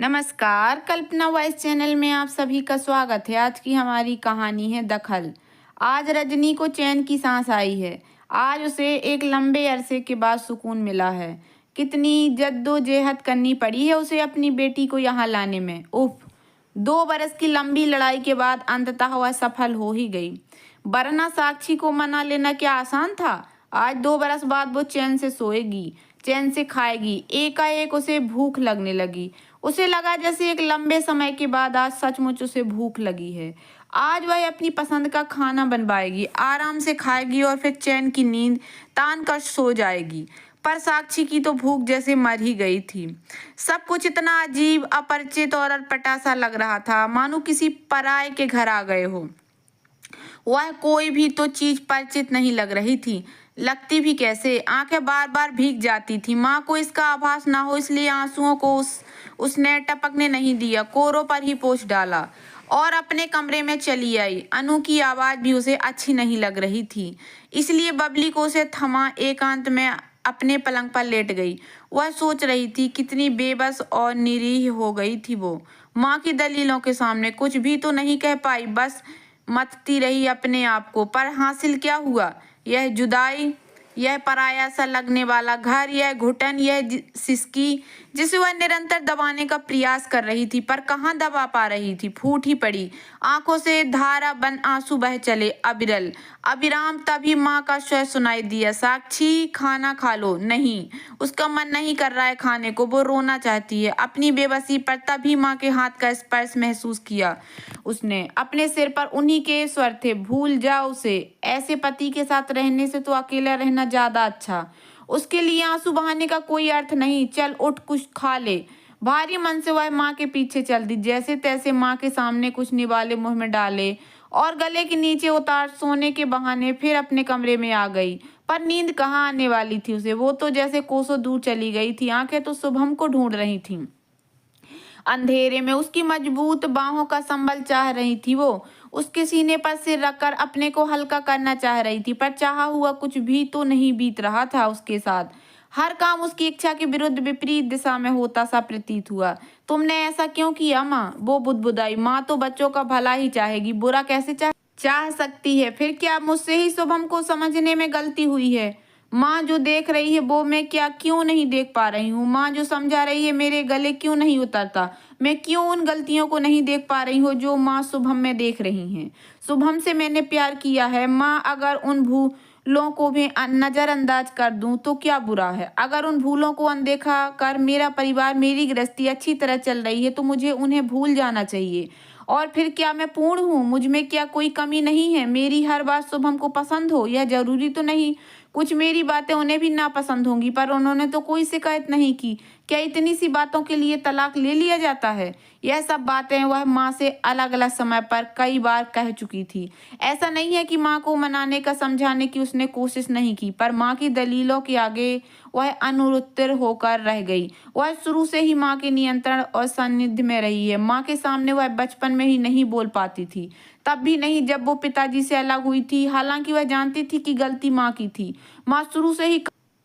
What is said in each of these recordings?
नमस्कार, कल्पना voice channel में आप सभी का स्वागत है। आज की हमारी कहानी है दखल। आज रजनी को चैन की सांस आई है। आज उसे एक लंबे अरसे के बाद सुकून मिला है। कितनी जद्दोजहद करनी पड़ी है उसे अपनी बेटी को यहाँ लाने में। उफ, 2 बरस की लंबी लड़ाई के बाद अंततः वह सफल हो ही गई। वरना साक्षी को मना लेना क्या आसान था। आज 2 बरस बाद वो चैन से सोएगी, चैन से खाएगी। एकाएक उसे भूख लगने लगी। उसे लगा जैसे एक लंबे समय के बाद आज सचमुच उसे भूख लगी है। आज वह अपनी पसंद का खाना बनवाएगी, आराम से खाएगी और फिर चैन की नींद तान कर सो जाएगी। पर साक्षी की तो भूख जैसे मर ही गई थी। सब कुछ इतना अजीब, अपरिचित और अटपटा सा लग रहा था, मानो किसी पराये के घर आ गए हो। वह कोई भी तो चीज परिचित नहीं लग रही थी। लगती भी कैसे। आंखें बार बार भीग जाती थी। माँ को इसका आभास ना हो इसलिए आंसुओं को उसने टपकने नहीं दिया, कोरों पर ही पोंछ डाला और अपने कमरे में चली आई। अनु की आवाज भी उसे अच्छी नहीं लग रही थी, इसलिए बबली को उसे थमा एकांत में अपने पलंग पर लेट गई। वह सोच रही थी कितनी बेबस और निरीह हो गई थी वो। माँ की दलीलों के सामने कुछ भी तो नहीं कह पाई, बस मतती रही अपने आप को। पर हासिल क्या हुआ। यह जुदाई, यह पराया सा लगने वाला घर, यह घुटन, यह सिसकी जिसे वह निरंतर दबाने का प्रयास कर रही थी, पर कहाँ दबा पा रही थी। फूट ही पड़ी। आंखों से धारा बन आंसू बह चले, अविरल अविराम। तभी माँ का स्वर सुनाई दिया, साक्षी खाना खा लो। नहीं, उसका मन नहीं कर रहा है खाने को, वो रोना चाहती है अपनी बेबसी पर। तभी माँ के हाथ का स्पर्श महसूस किया उसने। अपने सिर पर उन्हीं के स्वर थे, भूल जाओ उसे। ऐसे पति के साथ रहने से तो अकेला रहना ज्यादा अच्छा। उसके लिए आंसू बहाने का कोई अर्थ नहीं। चल उठ, कुछ खा ले। भारी मन से वह माँ के पीछे चल दी। जैसे तैसे माँ के सामने कुछ निवाले मुंह में डाले और गले के नीचे उतार सोने के बहाने फिर अपने कमरे में आ गई। पर नींद कहाँ आने वाली थी उसे। वो तो जैसे कोसों दूर चली गई थी। आंखें तो शुभम को ढूंढ रही थीं। अंधेरे में उसकी मजबूत बाहों का संबल चाह रही थी वो। उसके सीने पर सिर रखकर अपने को हल्का करना चाह रही थी, पर चाहा हुआ कुछ भी तो नहीं बीत रहा था उसके साथ। हर काम उसकी इच्छा के विरुद्ध विपरीत दिशा में होता सा प्रतीत हुआ। तुमने ऐसा क्यों किया माँ। वो बुदबुदाई। माँ तो बच्चों का भला ही चाहेगी, बुरा कैसे चाह सकती है। फिर क्या मुझसे ही शुभम को समझने में गलती हुई है। माँ जो देख रही है वो मैं क्या क्यों नहीं देख पा रही हूँ। माँ जो समझा रही है मेरे गले क्यों नहीं उतरता। मैं क्यों उन गलतियों को नहीं देख पा रही हूँ जो माँ शुभम में देख रही हैं। शुभम से मैंने प्यार किया है माँ। अगर उन भूलों को भी नजरअंदाज कर दूं तो क्या बुरा है। अगर उन भूलों को अनदेखा कर मेरा परिवार, मेरी गृहस्थी अच्छी तरह चल रही है तो मुझे उन्हें भूल जाना चाहिए। और फिर क्या मैं पूर्ण हूँ। मुझ में क्या कोई कमी नहीं है। मेरी हर बात शुभम को पसंद हो यह जरूरी तो नहीं। कुछ मेरी बातें उन्हें भी नापसंद होंगी, पर उन्होंने तो कोई शिकायत नहीं की। क्या इतनी सी बातों के लिए तलाक ले लिया जाता है। यह सब बातें वह माँ से अलग अलग समय पर कई बार कह चुकी थी। ऐसा नहीं है कि माँ को मनाने का, समझाने की उसने कोशिश नहीं की, पर माँ की दलीलों के आगे वह अनुत्तर होकर रह गई। वह शुरू से ही माँ के नियंत्रण और सानिध्य में रही है। माँ के सामने वह बचपन में ही नहीं बोल पाती थी, तब भी नहीं जब वो पिताजी से अलग हुई थी। हालांकि वह जानती थी कि गलती माँ की थी। माँ शुरू से ही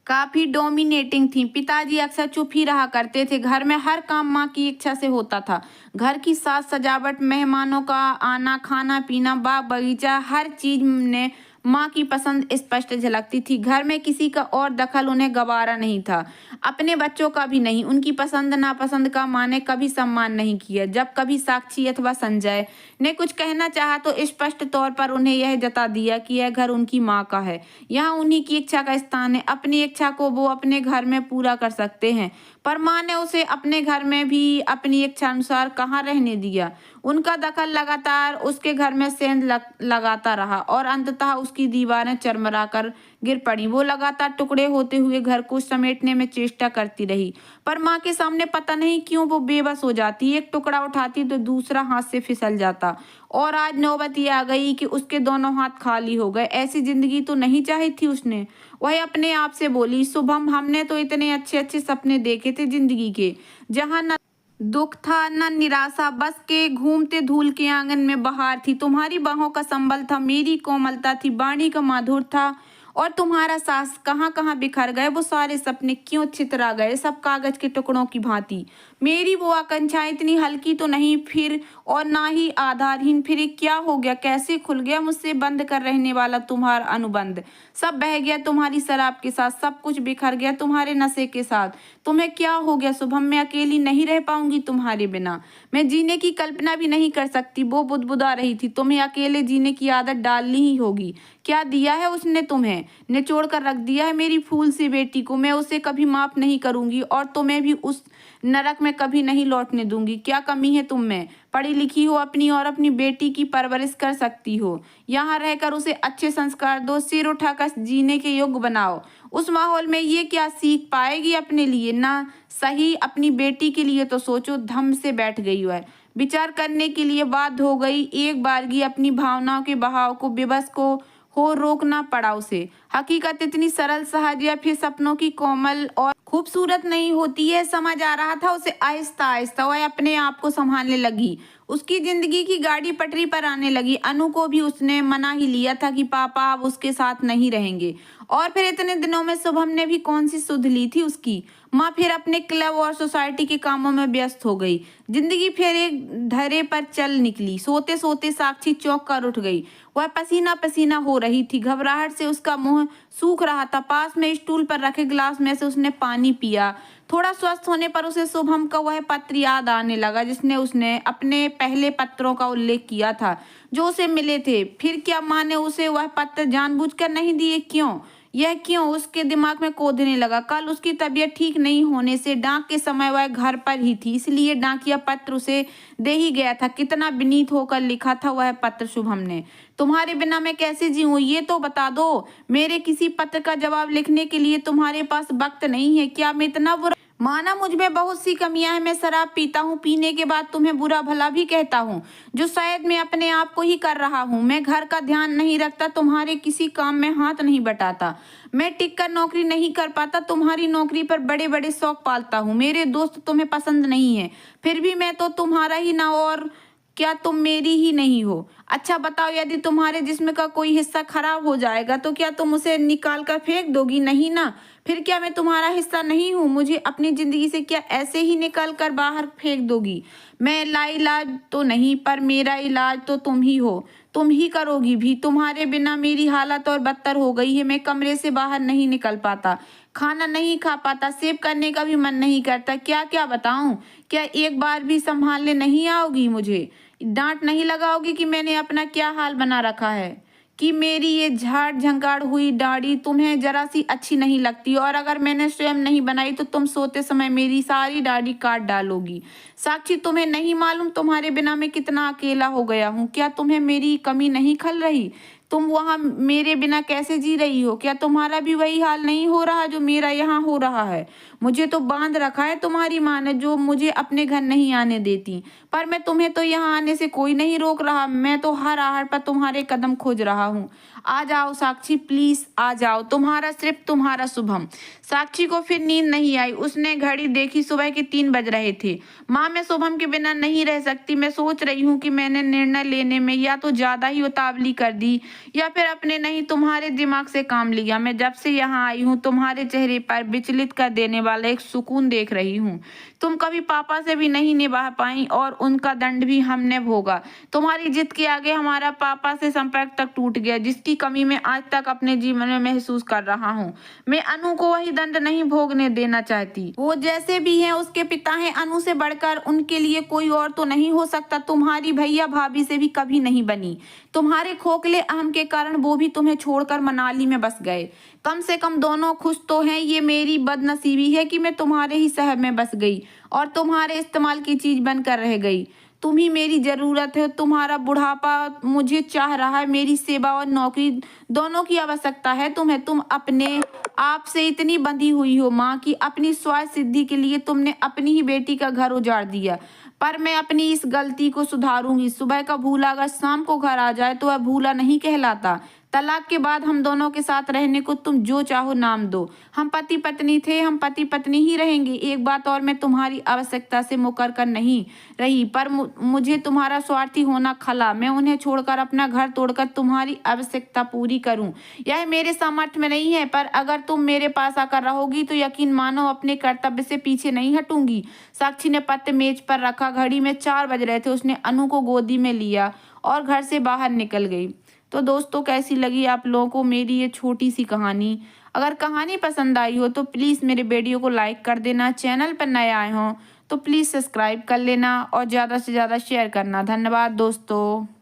काफी डोमिनेटिंग थी। पिताजी अक्सर चुप ही रहा करते थे। घर में हर काम माँ की इच्छा से होता था। घर की साज सजावट, मेहमानों का आना, खाना पीना, बाग बगीचा, हर चीज ने माँ की पसंद स्पष्ट झलकती थी। घर में किसी का और दखल उन्हें गवारा नहीं था, अपने बच्चों का भी नहीं। उनकी पसंद नापसंद का माँ ने कभी सम्मान नहीं किया। जब कभी साक्षी अथवा संजय ने कुछ कहना चाहा तो स्पष्ट तौर पर उन्हें यह जता दिया कि यह घर उनकी माँ का है, यहाँ उन्हीं की इच्छा का स्थान है। अपनी इच्छा को वो अपने घर में पूरा कर सकते हैं, पर माँ ने उसे अपने घर में भी अपनी इच्छा अनुसार कहाँ रहने दिया। उनका दखल लगातार उसके घर में सेंध लगाता रहा और अंततः उसकी दीवारें चरमरा कर गिर पड़ी। वो लगातार टुकड़े होते हुए घर को समेटने में चेष्टा करती रही, पर माँ के सामने पता नहीं क्यों वो बेबस हो जाती। एक टुकड़ा उठाती तो दूसरा हाथ से फिसल जाता। और आज नौबत ये आ गई कि उसके दोनों हाथ खाली हो गए। ऐसी जिंदगी तो नहीं चाही थी उसने। वह अपने आप से बोली, शुभम हमने तो इतने अच्छे अच्छे सपने देखे थे जिंदगी के, जहाँ न दुख था न निराशा, बस के घूमते धूल के आंगन में बहार थी। तुम्हारी बाहों का संबल था, मेरी कोमलता थी, वाणी का माधुर था और तुम्हारा सास। कहाँ कहाँ बिखर गए वो सारे सपने, क्यों छितरा गए सब कागज के टुकड़ों की भांति। मेरी वो आकांक्षाएं इतनी हल्की तो नहीं फिर, और ना ही आधारहीन। फिर ये क्या हो गया, कैसे खुल गया मुझसे बंद कर रहने वाला तुम्हारा अनुबंध। सब बह गया तुम्हारी शराब के साथ, सब कुछ बिखर गया तुम्हारे नशे के साथ। तुम्हें क्या हो गया शुभम, मैं अकेली नहीं रह पाऊंगी तुम्हारे बिना। मैं जीने की कल्पना भी नहीं कर सकती। वो बुदबुदा रही थी, तुम्हें अकेले जीने की आदत डालनी ही होगी। क्या दिया है उसने तुम्हें, निचोड़ कर रख दिया है मेरी फूल सी बेटी को। मैं उसे कभी माफ नहीं करूंगी और तुम्हें भी उस नरक में कभी नहीं लौटने दूंगी। क्या कमी है तुम में, पढ़ी लिखी हो अपनी और अपनी बेटी की परवरिश कर सकती हो। यहाँ रहकर उसे अच्छे संस्कार दो, सिर उठाकर जीने के योग्य बनाओ। उस माहौल में ये क्या सीख पाएगी अपने लिए, ना सही अपनी बेटी के लिए तो सोचो। धम से बैठ गई वह, विचार करने के लिए बाध्य हो गई। एक बारगी अपनी भावनाओं के बहाव को, विवश को हो रोकना पड़ा उसे। हकीकत इतनी सरल सहज या फिर सपनों की कोमल और खूबसूरत नहीं होती है, समझ आ रहा था उसे। आहिस्ता आहिस्ता वह अपने आप को संभालने लगी। उसकी जिंदगी की गाड़ी पटरी पर आने लगी। अनु को भी उसने मना ही लिया था कि पापा अब उसके साथ नहीं रहेंगे। और फिर इतने दिनों में शुभम ने भी कौन सी सुध ली थी उसकी। माँ फिर अपने क्लब और सोसाइटी के कामों में व्यस्त हो गई। जिंदगी फिर एक धरे पर चल निकली। सोते सोते साक्षी चौंक कर उठ गई। वह पसीना पसीना हो रही थी, घबराहट से उसका मुंह सूख रहा था। पास में स्टूल पर रखे गिलास में से उसने पानी पिया। थोड़ा स्वस्थ होने पर उसे शुभम का वह पत्र याद आने लगा जिसने उसने अपने पहले पत्रों का उल्लेख किया था जो उसे मिले थे। फिर क्या माँ ने उसे वह पत्र जानबूझकर नहीं दिए, क्यों, यह क्यों उसके दिमाग में कूदने लगा। कल उसकी तबीयत ठीक नहीं होने से डाक के समय वह घर पर ही थी, इसलिए डाकिया पत्र उसे दे ही गया था। कितना विनीत होकर लिखा था वह पत्र शुभम ने। तुम्हारे बिना मैं कैसे जीऊँ ये तो बता दो। मेरे किसी पत्र का जवाब लिखने के लिए तुम्हारे पास वक्त नहीं है क्या। मैं इतना बुरा, माना मुझ में बहुत सी कमियां हैं। मैं शराब पीता हूँ, पीने के बाद तुम्हें बुरा भला भी कहता हूँ, जो शायद मैं अपने आप को ही कर रहा हूँ। मैं घर का ध्यान नहीं रखता, तुम्हारे किसी काम में हाथ नहीं बटाता। मैं टिक कर नौकरी नहीं कर पाता, तुम्हारी नौकरी पर बड़े बड़े शौक पालता हूँ। मेरे दोस्त तुम्हें पसंद नहीं है, फिर भी मैं तो तुम्हारा ही ना, और क्या तुम मेरी ही नहीं हो। अच्छा बताओ, यदि तुम्हारे जिस्म का कोई हिस्सा खराब हो जाएगा तो क्या तुम उसे निकाल कर फेंक दोगी, नहीं ना। फिर क्या मैं तुम्हारा हिस्सा नहीं हूँ, मुझे अपनी जिंदगी से क्या ऐसे ही निकाल कर बाहर फेंक दोगी। मैं लाइलाज तो नहीं, पर मेरा इलाज तो तुम ही हो, तुम ही करोगी भी। तुम्हारे बिना मेरी हालत और बदतर हो गई है। मैं कमरे से बाहर नहीं निकल पाता, खाना नहीं खा पाता, सेव करने का भी मन नहीं करता। क्या क्या बताऊं, क्या एक बार भी संभालने नहीं आओगी मुझे, डांट नहीं लगाओगी कि मैंने अपना क्या हाल बना रखा है, कि मेरी ये झाड़ झंकाड़ हुई दाढ़ी तुम्हें जरा सी अच्छी नहीं लगती, और अगर मैंने स्वयं नहीं बनाई तो तुम सोते समय मेरी सारी दाढ़ी काट डालोगी। साक्षी, तुम्हें नहीं मालूम तुम्हारे बिना मैं कितना अकेला हो गया हूँ। क्या तुम्हें मेरी कमी नहीं खल रही, तुम वहाँ मेरे बिना कैसे जी रही हो। क्या तुम्हारा भी वही हाल नहीं हो रहा जो मेरा यहाँ हो रहा है। मुझे तो बांध रखा है तुम्हारी माँ ने, जो मुझे अपने घर नहीं आने देती, पर मैं तुम्हें तो यहाँ आने से कोई नहीं रोक रहा। मैं तो हर आहट पर तुम्हारे कदम खोज रहा हूँ। आ जाओ साक्षी, प्लीज आ जाओ। तुम्हारा, सिर्फ तुम्हारा शुभम। साक्षी को फिर नींद नहीं आई। उसने घड़ी देखी, सुबह के 3 बज रहे थे। माँ, मैं शुभम के बिना नहीं रह सकती। मैं सोच रही हूँ कि मैंने निर्णय लेने में या तो ज्यादा ही उतावली कर दी या फिर अपने नहीं तुम्हारे दिमाग से काम लिया। मैं जब से यहाँ आई हूँ तुम्हारे चेहरे पर विचलित कर देने वाला एक सुकून देख रही हूँ। तुम कभी पापा से भी नहीं निभा पाई और उनका दंड भी हमने भोगा। तुम्हारी जिद के आगे हमारा पापा से संपर्क तक टूट गया, जिसकी कमी मैं आज तक अपने जीवन में महसूस कर रहा हूँ। मैं अनु को वही दंड नहीं भोगने देना चाहती। वो जैसे भी हैं उसके पिता हैं, अनु से बढ़कर उनके लिए कोई और तो नहीं हो सकता। तुम्हारी भैया भाभी से भी कभी नहीं बनी। तुम्हारे खोखले अहम के कारण वो भी तुम्हें छोड़कर मनाली में बस गए। कम से कम दोनों खुश तो हैं। ये मेरी बदनसीबी है कि मैं तुम्हारे ही शहर में बस गई और तुम्हारे इस्तेमाल की चीज बनकर रह गई। तुम ही मेरी जरूरत है। तुम्हारा बुढ़ापा मुझे चाह रहा है। मेरी सेवा और नौकरी दोनों की आवश्यकता है तुम्हें। तुम अपने आप से इतनी बंधी हुई हो माँ कि अपनी स्वार्थ सिद्धि के लिए तुमने अपनी ही बेटी का घर उजाड़ दिया। पर मैं अपनी इस गलती को सुधारूंगी। सुबह का भूला अगर शाम को घर आ जाए तो वह भूला नहीं कहलाता। तलाक के बाद हम दोनों के साथ रहने को तुम जो चाहो नाम दो। हम पति पत्नी थे, हम पति पत्नी ही रहेंगे। एक बात और, मैं तुम्हारी आवश्यकता से मुकर कर नहीं रही, पर मुझे तुम्हारा स्वार्थी होना खला। मैं उन्हें छोड़कर, अपना घर तोड़कर तुम्हारी आवश्यकता पूरी करूं, यह मेरे सामर्थ्य में नहीं है। पर अगर तुम मेरे पास आकर रहोगी तो यकीन मानो अपने कर्तव्य से पीछे नहीं हटूंगी। साक्षी ने पत्र मेज पर रखा। घड़ी में 4 बज रहे थे। उसने अनु को गोदी में लिया और घर से बाहर निकल गई। तो दोस्तों, कैसी लगी आप लोगों को मेरी ये छोटी सी कहानी? अगर कहानी पसंद आई हो तो प्लीज़ मेरे वीडियो को लाइक कर देना। चैनल पर नए आए हों तो प्लीज़ सब्सक्राइब कर लेना और ज़्यादा से ज़्यादा शेयर करना। धन्यवाद दोस्तों।